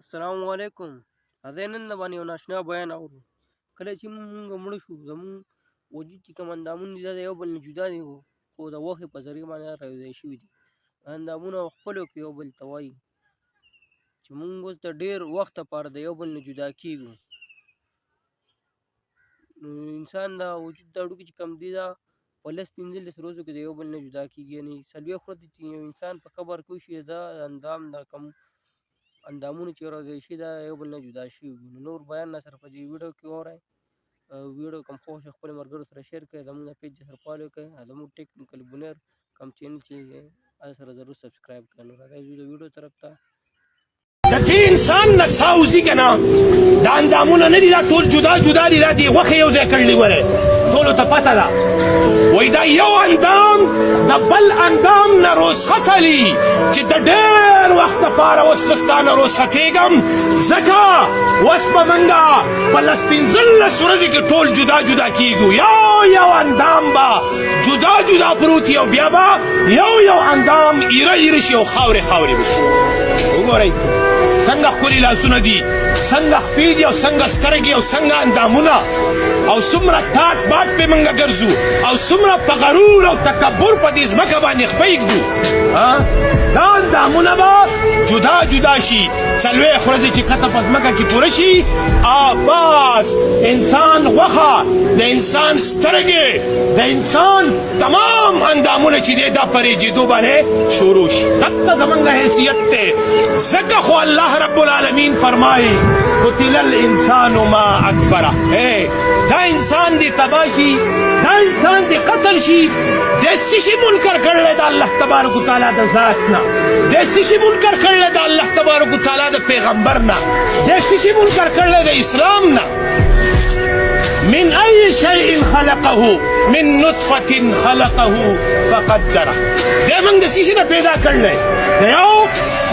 السلام علیکم. دا نن د باندې یو ناشنا بیان اورو. کله چې موږ مړه شو زموږ وجود چې کوم اندامونه دي دا د یو بل نه جدا دي، خو د وخت په ذریعه باندې راویځای شوي دي. اندامونه خپلو کې یو بل ته وایي چې موږ اوس د ډېر وخت لپاره د یو بل نه جدا کېږو. نو انسان د وجود د هډوکي چې کوم دي دا په 15 ورځو کې د یو بل نه جدا کېږي. یعنې 40 ورځې چې یو انسان په قبر کې وشي دا اندام دا کوم اندامونه چې راوځای شي دا یو بل نه جدا شوي وي. نو نور بیان نه سره په دې ویډیو کې واورئ. ویډیو کوم خوښ خپل ملګرو سره شیر کړئ، زموږ د پیج سره فالو کړئ، زموږ ټیکنیکل بونیر کوم چینل چې دی هغه سره ضرور سبسکرایب کړئ. نو راځئ ځو د ویډیو طرف ته. د دې انسان نه ساوزي که نه دا اندامونه نه دي، دا ټول جدا جدا دي، دا دې غوښې یو ځای کړلې ولې ټولو ته پته ده. وایي دا یو اندام د بل اندام نه رخصتلي چې د ډېر وخت دپاره اوس زه ستا نه رخصتېږم، ځکه اوس به موږ په 15 ورځې کې ټول جدا جدا کېږو. یو اندام به جدا جدا پروت وي او بیا به یو اندام ایره ایره شي او خاورې خاورې به شي. وګورئ څنګه ښکلي لاسونه دي، څنګه خپې دي او څنګه سترګې او څنګه اندامونه، او څومره ټاټ باټ پې موږ ګرځو او څومره په غرور او تکبر په دې ځمکه باندې خپې ږدو. دا اندامونه به جدا جدا شي، 40 ورځې چې کته په ځمکه کې پوره شي بس انسان غوښه، د انسان سترګې، د انسان تمام اندامونه چې دی دا پرېجېدو باندې شروع شي. دغه زموږ حیثیت دی. ځکه خو الله رب العالمین فرمایي قتل الانسان ما اکفره. دا انسان دی تباه شي، دا انسان دی قتل شي، د څه شي منکر کړلی د الله تبارک وتعالی د ذات نه، د څه شي منکر کړلی د الله تبارک وتعالی د پیغمبر نه، د څه شي منکر کړلی د اسلام نه. من أي شيء خلقه من نطفة خلقه فقدره. ده من د څه نه پیدا کړلی، د یو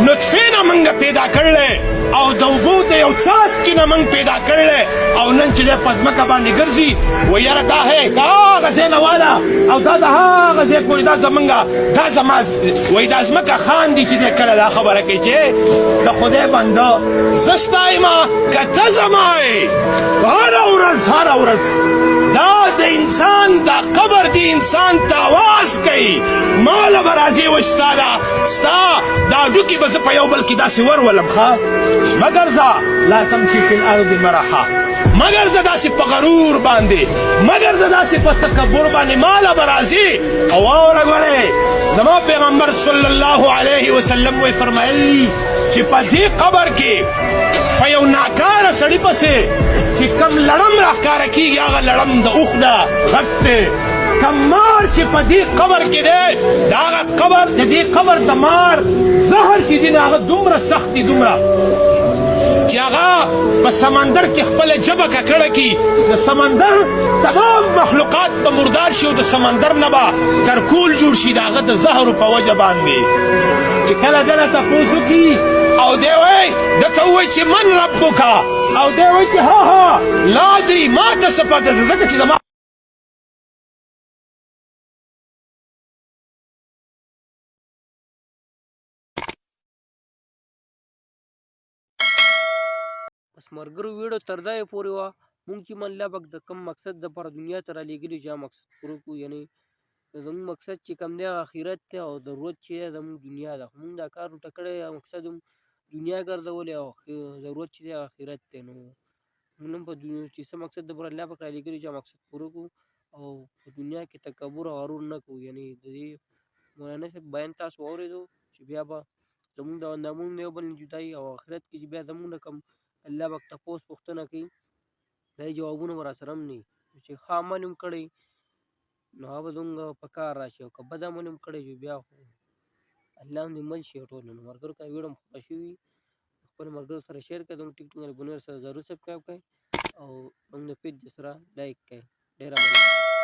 نطفې نه موږ پیدا کړلی او د اوبو د یو څاڅکي نه موږ پیدا کړلی او نن چې دی په ځمکه باندې ګرځي وایي یاره دا هغه ځای نه واله او دا د هغه ځای پورې دا زمونږ دا زما وایي دا ځمکه خاندي چې دی کله دا خبره کوي چې د خدای بنده زه ستا یمه که ته زما یې. هره ورځ دا د انسان دا قبر دی انسان ته آواز کوي ماله به راځې وایي ستا دا ډوکي به زه په یو بل کې داسې ورولم ښه مګر ځه لا تمشي فی الارض مرحا، مګر زه داسې په غرور باندې، مګر زه داسې په تکبر باندې ماله به راځي. او واوره ګورئ زما پیغمبر صلی الله علیه وسلم وایي فرمایلي چې په دې قبر کې په یو ناکاره سړي پسې چې کم لړم راښکاره کېږي هغه لړم د اوښ ده غټ دی. کم مار چې په دې قبر کې دی د هغه قبر د دې قبر د مار زهر چې دی هغه دومره سخت دی، دومره چې هغه په سمندر کې خپله ژبه ککړه کړي، د سمندر تمام مخلوقات به مردار شي او د سمندر نه به ترکول جوړ شي د هغه د زهرو په وجه باندې. چې کله دله تپوس وکړي او دی وایي درته ووایي چې من ربک او دی وایي چې ها لا ادري ما ته څه پته ده ځکه چې زما بس ملګرو ویډیو تر ځایه پورې وه. موږ چې الله پاک د کوم مقصد دپاره دنیا ته رالیږلي چې هغه مقصد پوره کړو. یعنې زموږ مقصد چې کوم دی هغه آخرت دی او ضرورت چې دی زموږ دنیا ده. خو موږ دا کار ورته کړی مقصد هم دنیا ګرځولې او ضرورت چې دی هغه آخرت دی. نو موږ هم په دنیا چې څه مقصد دپاره الله پاک رالیږلي چې هغه مقصد پوره کړو او په دنیا کې تکبر او غرور نه کوو. یعنې د دې مولانا صاحب بیان تاسو واورېدو چې بیا به زموږ د اندامونو نه یو بل نه جدا وي او آخرت کې چې بیا زموږ نه کوم الله پاک تپوس پوښتنه کوي دا یې جوابونه به راسره هم نه وي. چې ښه عمل هم کړی نو هغه به زموږ په کار راشي او که بد عمل هم کړی وي بیا خو الله هم دې مل شي ټول. نو ملګرو که ویډیو مو خوښه شوي خپلو ملګرو سره شیر کړئ، زموږ ټیکنیکل بونیر سره ضرور سبسکرایب کړئ او زموږ د پیج سره لایک کړئ. ډېره مننه.